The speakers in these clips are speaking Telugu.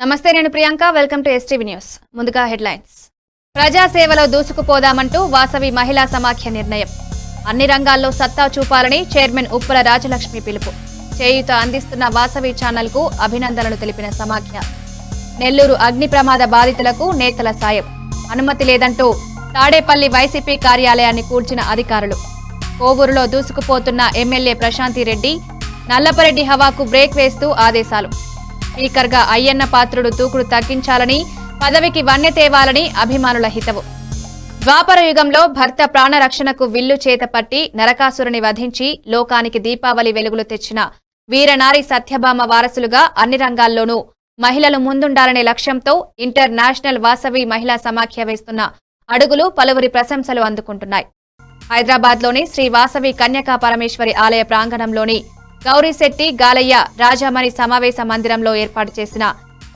నమస్తే, నేను Priyanka. Welcome to STV news. ముందుగా హెడ్లైన్స్. ప్రజాసేవలో దూసుకుపోదామంటూ వాసవి మహిళా సమాఖ్య నిర్ణయం. అన్ని రంగాల్లో సత్తా చూపాలని చైర్మన్ ఉప్పల రాజలక్ష్మి పిలుపు. చేయూత అందిస్తున్న వాసవి ఛానల్కు అభినందనలు తెలిపిన సమాఖ్య. నెల్లూరు అగ్ని ప్రమాద బాధితులకు నేతల సాయం. అనుమతి లేదంటూ తాడేపల్లి వైసీపీ కార్యాలయాన్ని కూల్చిన అధికారులు. కోవూరులో దూసుకుపోతున్న ఎమ్మెల్యే ప్రశాంతిరెడ్డి. నల్లపరెడ్డి హవాకు బ్రేక్ వేస్తూ ఆదేశాలు. స్పీకర్గా అయ్యన్న పాత్రుడు దూకుడు తగ్గించాలని, పదవికి వన్నె తేవాలని అభిమానుల హితవు. ద్వాపర యుగంలో భర్త ప్రాణరక్షణకు విల్లు చేతపట్టి నరకాసురుని వధించి లోకానికి దీపావళి వెలుగులు తెచ్చిన వీరనారి సత్యభామ వారసులుగా అన్ని రంగాల్లోనూ మహిళలు ముందుండాలనే లక్ష్యంతో ఇంటర్నేషనల్ వాసవి మహిళా సమాఖ్య వేస్తున్న అడుగులు పలువురి ప్రశంసలు అందుకుంటున్నాయి. హైదరాబాద్లోని శ్రీ వాసవి కన్యకా పరమేశ్వరి ఆలయ ప్రాంగణంలోని గౌరీశెట్టి గాలయ్య రాజామణి సమావేశ మందిరంలో ఏర్పాటు చేసిన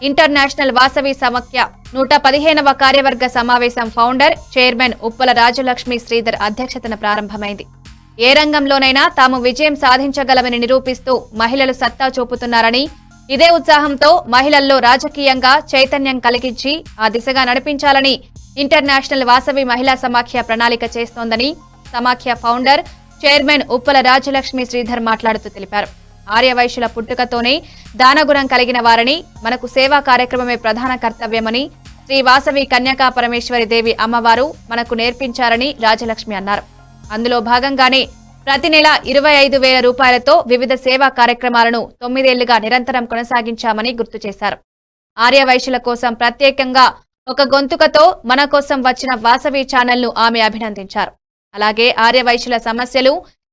ఇంటర్నేషనల్ వాసవి సమాఖ్య 115వ కార్యవర్గ సమావేశం ఫౌండర్, చైర్మన్ ఉప్పల రాజలక్ష్మి శ్రీధర్ అధ్యక్షతన ప్రారంభమైంది. ఏ రంగంలోనైనా తాము విజయం సాధించగలమని నిరూపిస్తూ మహిళలు సత్తా చూపుతున్నారని, ఇదే ఉత్సాహంతో మహిళల్లో రాజకీయంగా చైతన్యం కలిగించి ఆ దిశగా నడిపించాలని ఇంటర్నేషనల్ వాసవి మహిళా సమాఖ్య ప్రణాళిక చేస్తోందని సమాఖ్య ఫౌండర్, చైర్మన్ ఉప్పల రాజలక్ష్మి శ్రీధర్ మాట్లాడుతూ తెలిపారు. ఆర్యవైశ్యుల పుట్టుకతోనే దానగుణం కలిగిన వారని, మనకు సేవా కార్యక్రమమే ప్రధాన కర్తవ్యమని శ్రీ వాసవి కన్యకా పరమేశ్వరి దేవి అమ్మవారు మనకు నేర్పించారని రాజలక్ష్మి అన్నారు. అందులో భాగంగానే ప్రతి నెల 25,000 రూపాయలతో వివిధ సేవా కార్యక్రమాలను 9 ఏళ్లుగా నిరంతరం కొనసాగించామని గుర్తు చేశారు. ఆర్యవైశ్యుల కోసం ప్రత్యేకంగా ఒక గొంతుకతో మన కోసం వచ్చిన వాసవి ఛానల్ను ఆమె అభినందించారు. అలాగే ఆర్యవైశ్యుల సమస్యలు,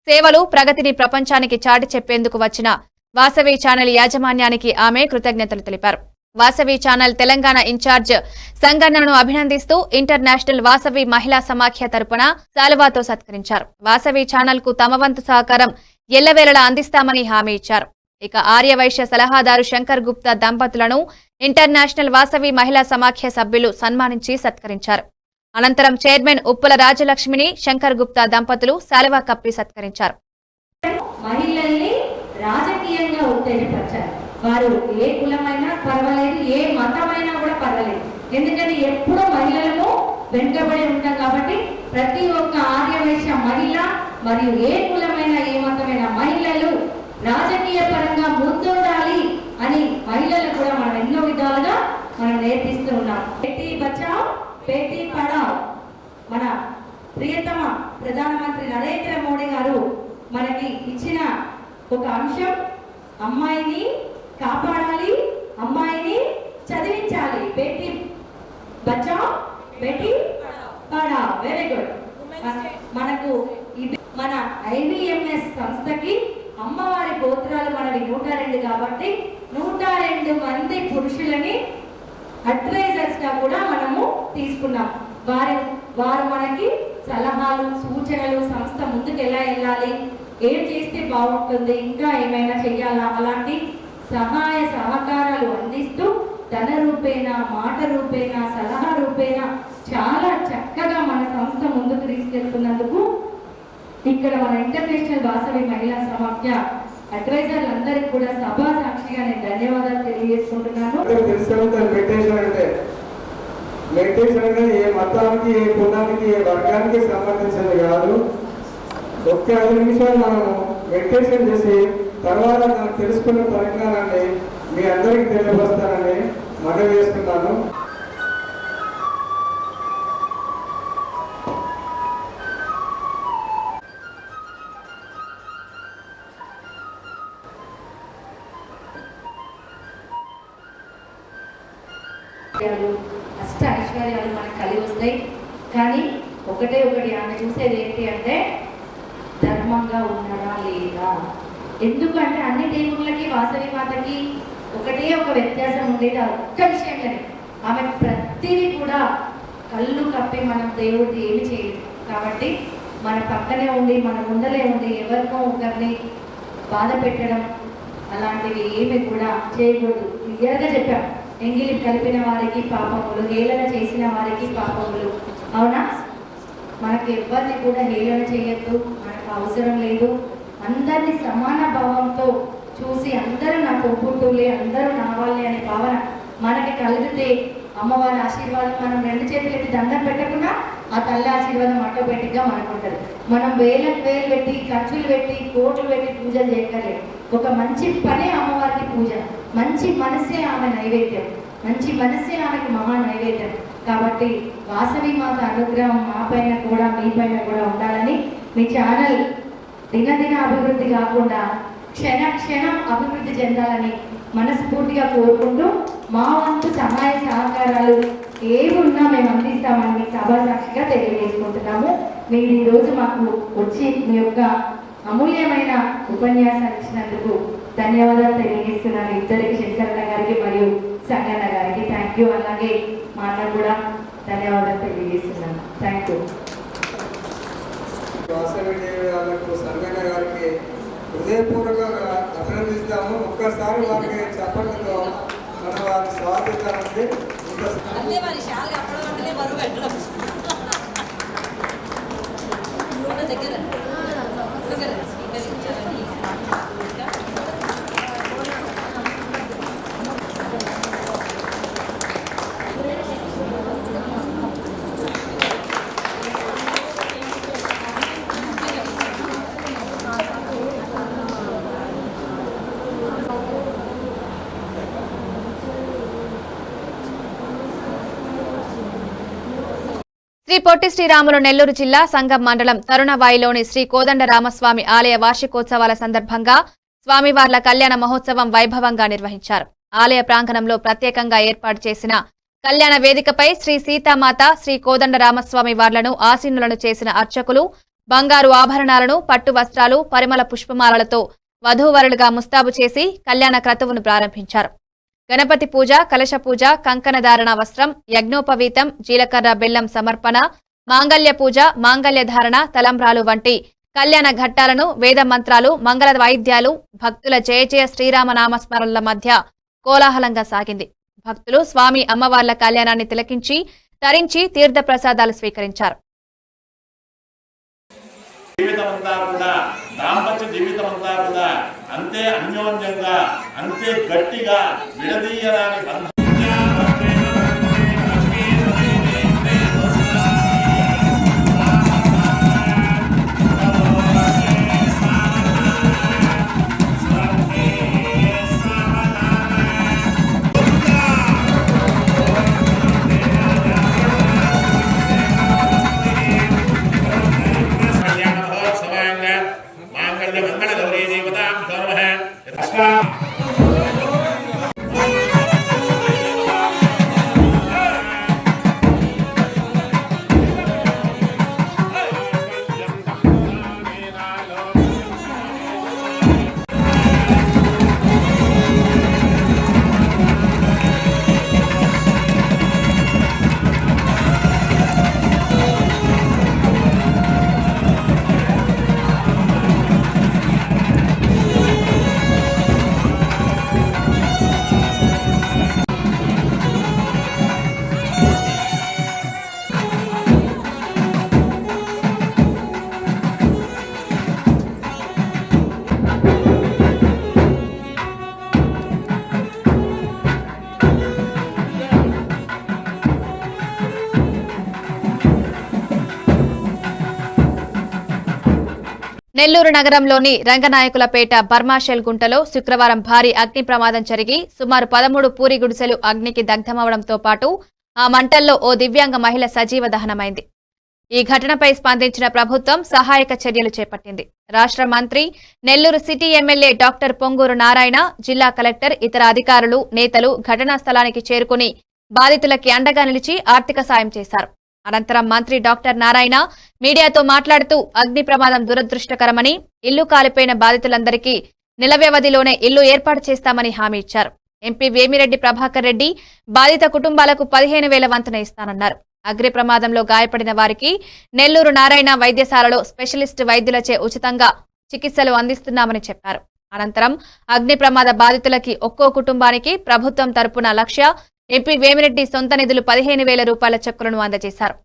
సేవలు, ప్రగతిని ప్రపంచానికి చాటి చెప్పేందుకు వచ్చిన వాసవి ఛానల్ యాజమాన్యానికి ఆమె కృతజ్ఞతలు తెలిపారు. వాసవి ఛానల్ తెలంగాణ ఇన్ఛార్జ్ సంగన్నను అభినందిస్తూ ఇంటర్నేషనల్ వాసవి మహిళా సమాఖ్య తరపున శాలువాతో సత్కరించారు. వాసవి ఛానల్ కు తమ వంతు సహకారం ఎల్లవేళలా అందిస్తామని హామీ ఇచ్చారు. ఇక ఆర్యవైశ్య సలహాదారు శంకర్ గుప్తా దంపతులను ఇంటర్నేషనల్ వాసవి మహిళా సమాఖ్య సభ్యులు సన్మానించి సత్కరించారు. అనంతరం చైర్మన్ ఉప్పల రాజలక్ష్మిని శంకర్ గుప్తా దంపతులు శాలువా కప్పి సత్కరించారు. మహిళల్ని రాజకీయంగా ఉత్తేజపరిచారు. వారు ఏ కులమైనా పర్వాలేదు, ఏ మతమైనా కూడా పర్వాలేదు. ఎందుకంటే ఎప్పుడూ మహిళలను వెనుకబడి ఉంటాం కాబట్టి ప్రతి ఒక్క ఆర్యవైశ్య మహిళ మరియు ఏ కులమైన ఏ మతమైన మహిళలు రాజకీయ పరంగా ముందుండాలి అని మహిళలకు కూడా మనం ఎన్నో విధాలుగా మనం నేర్పిస్తూ ఉన్నాం. బేటీ బచావ్ బేటీ పడావ్. మన ప్రియతమ ప్రధానమంత్రి నరేంద్ర మోడీ గారు మనకి ఇచ్చిన ఒక అంశం, అమ్మాయిని కాపాడాలి, అమ్మాయిని చదివించాలి. బేటీ బచావ్ బేటీ పడావ్. Very good. మనకు మన IVMS సంస్థకి అమ్మవారి గోత్రాలు మనవి 102 కాబట్టి 102 మంది పురుషులని అడ్వైజర్స్ గా కూడా మనము తీసుకున్నాం. వారు మనకి సలహాలు, సూచనలు, సంస్థ ముందుకు ఎలా వెళ్ళాలి, ఏం చేస్తే బాగుంటుంది, ఇంకా ఏమైనా చెయ్యాలా, అలాంటి సహాయ సహకారాలు అందిస్తూ ధన రూపేణ, మాట రూపేణ, సలహా రూపేణ చాలా చక్కగా మన సంస్థ ముందుకు తీసుకెళ్తున్నందుకు ఇక్కడ మన ఇంటర్నేషనల్ వాసవి మహిళా సమాఖ్య అడ్వైజర్లందరికీ కూడా సభా సాక్షిగా నేను ధన్యవాదాలు తెలియజేసుకుంటున్నాను. మెడిటేషన్ అనేది ఏ మతానికి, ఏ కులానికి, ఏ వర్గానికి సంబంధించింది కాదు. ఒక్క 5 నిమిషాలు మనము మెడిటేషన్ చేసి తర్వాత నాకు తెలుసుకున్న పరిజ్ఞానాన్ని మీ అందరికీ తెలియపరుస్తానని మనవి చేస్తున్నాను. అష్ట ఐశ్వర్యాలు మనకు కలిగి వస్తాయి. కానీ ఒకటి ఆమె చూసేది ఏంటి అంటే ధర్మంగా ఉన్నారా లేదా. ఎందుకంటే అన్ని దేవుళ్ళకి వాసవి మాతకి ఒకటే ఒక వ్యత్యాసం ఉండేది, ఆ ఒక్క విషయంలోనే. ఆమె ప్రతిదీ కూడా కళ్ళు కప్పి మనం దేవుడికి ఏమి చేయలేదు. కాబట్టి మన పక్కనే ఉండి, మన ముందరే ఉండి ఎవరికో ఒకరిని బాధ పెట్టడం అలాంటివి ఏమి కూడా చేయకూడదు. క్లియర్గా చెప్పాం. ఎంగిలి కలిపిన వారికి పాపములు, హేళన చేసిన వారికి పాపములు. అవునా? మనకి ఎవరిని కూడా హేళన చేయొద్దు, మనకు అవసరం లేదు. అందరినీ సమాన భావంతో చూసి అందరూ నా తోబుట్టులే, అందరూ నా వాళ్ళే అనే భావన మనకి కలిగితే అమ్మవారి ఆశీర్వాదం మనం 2 చేతులు ఎత్తి దండం పెట్టకుండా ఆ తల్లి ఆశీర్వాదం ఆటోమేటిక్గా మనకు ఉంటుంది. మనం వేలకు వేలు పెట్టి ఖర్చులు పెట్టి కోట్లు పెట్టి పూజలు చేయగలేదు. ఒక మంచి పనే అమ్మవారికి పూజ, మంచి మనసే ఆమె నైవేద్యం, మంచి మనసే ఆమెకి మహా నైవేద్యం. కాబట్టి వాసవి మాత అనుగ్రహం మా పైన కూడా మీ పైన కూడా ఉండాలని, మీ ఛానల్ దినదిన అభివృద్ధి కాకుండా క్షణ క్షణం అభివృద్ధి చెందాలని మనస్ఫూర్తిగా కోరుకుంటూ మా వంతు సహాయ సహకారాలు ఏవి ఉన్నా మేము అందిస్తామని సభా సాక్షిగా తెలియజేసుకుంటున్నాము. మీరు ఈరోజు మాకు వచ్చి మీ యొక్క అమూల్యమైన ఉపన్యాసాలు ఇచ్చినందుకు ధన్యవాదాలు తెలియజేస్తున్నాను. ఇద్దరికి శంకరన్న గారికి మరియు సంగన్న గారికి థ్యాంక్ యూ. అలాగే మా అన్న కూడా ధన్యవాదాలు తెలియజేస్తున్నాను. Thank you. వాసవి దేవి గారికి సంగన్న గారికి హృదయపూర్వకంగా అభినందిస్తాము. ఒక్కసారి వారికి చెప్పడంతో మన వారి స్వాగతానికి శ్రీ పొట్టి శ్రీరాములు నెల్లూరు జిల్లా సంగం మండలం తరుణవాయిలోని శ్రీ కోదండ రామస్వామి ఆలయ వార్షికోత్సవాల సందర్భంగా స్వామివార్ల కళ్యాణ మహోత్సవం వైభవంగా నిర్వహించారు. ఆలయ ప్రాంగణంలో ప్రత్యేకంగా ఏర్పాటు చేసిన కళ్యాణ వేదికపై శ్రీ సీతామాత, శ్రీ కోదండ రామస్వామి వార్లను ఆసీనులను చేసిన అర్చకులు బంగారు ఆభరణాలను, పట్టు వస్త్రాలు, పరిమళ పుష్పమాలలతో వధూవరులుగా ముస్తాబు చేసి కళ్యాణ క్రతువును ప్రారంభించారు. గణపతి పూజ, కలశ పూజ, కంకణధారణ వస్త్రం, యజ్ఞోపవీతం, జీలకర్ర బెల్లం సమర్పణ, మాంగళ్య పూజ, మాంగళ్య ధారణ, తలంబ్రాలు వంటి కళ్యాణ ఘట్టాలను వేద మంత్రాలు, మంగళ వాయిద్యాలు, భక్తుల జయ జయ శ్రీరామనామస్మరణల మధ్య కోలాహలంగా సాగింది. భక్తులు స్వామి అమ్మవార్ల కళ్యాణాన్ని తిలకించి తరించి తీర్థ ప్రసాదాలు స్వీకరించారు. జీవితమంతా కూడా దాంపత్య జీవితమంతా కూడా అంతే అన్యోన్యంగా, అంతే గట్టిగా విడదీయరాని బంధం. నెల్లూరు నగరంలోని రంగనాయకులపేట బర్మాషెల్ గుంటలో శుక్రవారం భారీ అగ్ని ప్రమాదం జరిగి సుమారు 13 పూరి గుడిసెలు అగ్నికి దగ్ధమవడంతో పాటు ఆ మంటల్లో ఓ దివ్యాంగ మహిళ సజీవ దహనమైంది. ఈ ఘటనపై స్పందించిన ప్రభుత్వం సహాయక చర్యలు చేపట్టింది. రాష్ట్ర మంత్రి, Nellore city MLA doctor Ponguru Narayana, జిల్లా కలెక్టర్, ఇతర అధికారులు, నేతలు ఘటనా స్థలానికి చేరుకుని బాధితులకి అండగా నిలిచి ఆర్థిక సాయం చేశారు. అనంతరం మంత్రి డాక్టర్ నారాయణ మీడియాతో మాట్లాడుతూ అగ్ని ప్రమాదం దురదృష్టకరమని, ఇల్లు కాలిపోయిన బాధితులందరికీ నెల వ్యవధిలోనే ఇల్లు ఏర్పాటు చేస్తామని హామీ ఇచ్చారు. ఎంపీ వేమిరెడ్డి ప్రభాకర్ రెడ్డి బాధిత కుటుంబాలకు 15,000 వంతున ఇస్తానన్నారు. అగ్ని ప్రమాదంలో గాయపడిన వారికి నెల్లూరు నారాయణ వైద్యశాలలో స్పెషలిస్ట్ వైద్యులచే ఉచితంగా చికిత్సలు అందిస్తున్నామని చెప్పారు. అనంతరం అగ్ని ప్రమాద బాధితులకి ఒక్కో కుటుంబానికి ప్రభుత్వం తరపున 1,00,000, ఎంపీ వేమిరెడ్డి సొంత నిధులు 15,000 రూపాయల చెక్కులను అందజేశారు.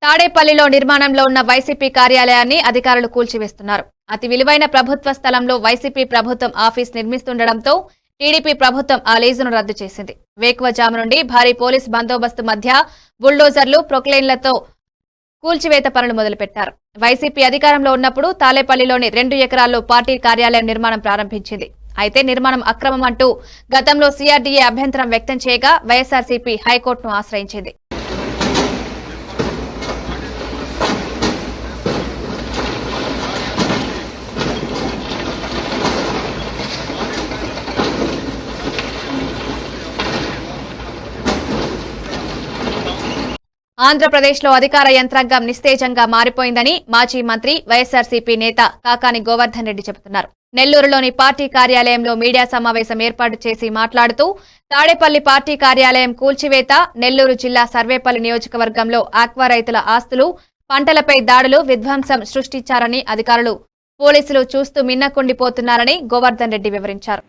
తాడేపల్లిలో నిర్మాణంలో ఉన్న వైసీపీ కార్యాలయాన్ని అధికారులు కూల్చివేస్తున్నారు. అతి విలువైన ప్రభుత్వ స్థలంలో వైసీపీ ప్రభుత్వం ఆఫీస్ నిర్మిస్తుండటంతో టీడీపీ ప్రభుత్వం ఆ లీజును రద్దు చేసింది. వేకువజాము నుండి భారీ పోలీస్ బందోబస్తు మధ్య బుల్డోజర్లు, ప్రొక్లైన్లతో కూల్చివేత పనులు మొదలుపెట్టారు. వైసీపీ అధికారంలో ఉన్నప్పుడు తాలేపల్లిలోని 2 ఎకరాల్లో పార్టీ కార్యాలయం నిర్మాణం ప్రారంభించింది. అయితే నిర్మాణం అక్రమం అంటూ గతంలో సీఆర్డీఏ అభ్యంతరం వ్యక్తం చేయగా వైఎస్ఆర్సీపీ హైకోర్టును ఆశ్రయించింది. ఆంధ్రప్రదేశ్లో అధికార యంత్రాంగం నిస్తేజంగా మారిపోయిందని మాజీ మంత్రి వైఎస్ఆర్సీపీ నేత కాకాని గోవర్ధన్ రెడ్డి చెబుతున్నారు. నెల్లూరులోని పార్టీ కార్యాలయంలో మీడియా సమావేశం ఏర్పాటు చేసి మాట్లాడుతూ తాడేపల్లి పార్టీ కార్యాలయం కూల్చివేత, నెల్లూరు జిల్లా సర్వేపల్లి నియోజకవర్గంలో ఆక్వా రైతుల ఆస్తులు, పంటలపై దాడులు, విధ్వంసం సృష్టించారని అధికారులు, పోలీసులు చూస్తూ మిన్నకుండిపోతున్నారని గోవర్ధన్ రెడ్డి వివరించారు.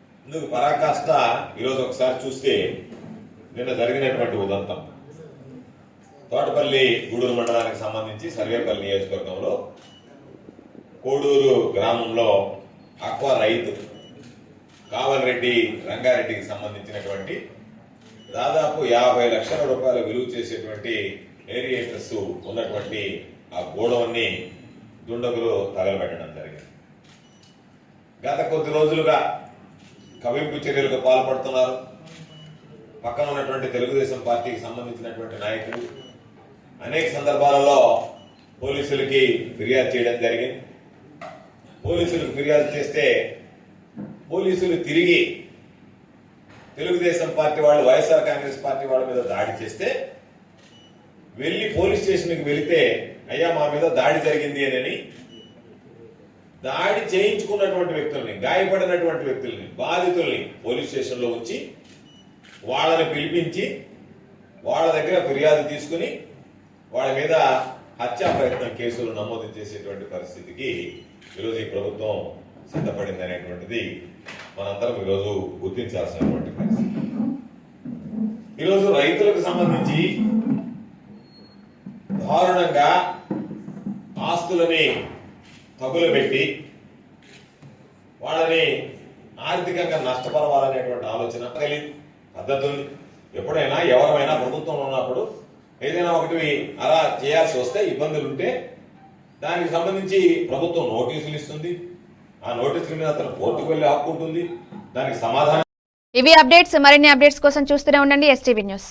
తోటపల్లి గూడూరు మండలానికి సంబంధించి సర్వేపల్లి నియోజకవర్గంలో కోడూరు గ్రామంలో ఆక్వా రైతు కావలరెడ్డి రంగారెడ్డికి సంబంధించినటువంటి దాదాపు 50 లక్షల రూపాయల విలువ చేసేటువంటి ఏరియేటర్స్ ఉన్నటువంటి ఆ గోడౌన్ని దుండగులు తగలబెట్టడం జరిగింది. గత కొద్ది రోజులుగా కవింపు చర్యలకు పాల్పడుతున్నారు. పక్కన ఉన్నటువంటి తెలుగుదేశం పార్టీకి సంబంధించినటువంటి నాయకులు అనేక సందర్భాలలో పోలీసులకి ఫిర్యాదు చేయడం జరిగింది. పోలీసులకు ఫిర్యాదు చేస్తే పోలీసులు తిరిగి తెలుగుదేశం పార్టీ వాళ్ళు, వైఎస్ఆర్ కాంగ్రెస్ పార్టీ వాళ్ళ మీద దాడి చేస్తే వెళ్ళి పోలీస్ స్టేషన్కి వెళితే అయ్యా మా మీద దాడి జరిగింది అని దాడి చేయించుకున్నటువంటి వ్యక్తుల్ని, గాయపడినటువంటి వ్యక్తుల్ని, బాధితుల్ని పోలీస్ స్టేషన్లో ఉంచి వాళ్ళని పిలిపించి వాళ్ళ దగ్గర ఫిర్యాదు తీసుకుని వాళ్ళ మీద హత్యా ప్రయత్నం కేసులు నమోదు చేసేటువంటి పరిస్థితికి ఈరోజు ఈ ప్రభుత్వం సిద్ధపడింది అనేటువంటిది మనందరం ఈరోజు గుర్తించాల్సినటువంటి పరిస్థితి. ఈరోజు రైతులకు సంబంధించి దారుణంగా ఆస్తులని తగులబెట్టి వాళ్ళని ఆర్థికంగా నష్టపరవాలనేటువంటి ఆలోచన తెలియదు, పద్ధతులు. ఎప్పుడైనా ఎవరైనా ప్రభుత్వంలో ఉన్నప్పుడు ఏదైనా ఒకటి అలా చేయాల్సి వస్తే, ఇబ్బందులు ఉంటే దానికి సంబంధించి ప్రభుత్వం నోటీసులు ఇస్తుంది. ఆ నోటీసుల మీద అతను కోర్టుకు వెళ్ళి హక్కు ఉంటుంది. దానికి సమాధానం. ఇవి అప్డేట్స్. మరిన్ని అప్డేట్స్ కోసం చూస్తూనే ఉండండి STV న్యూస్.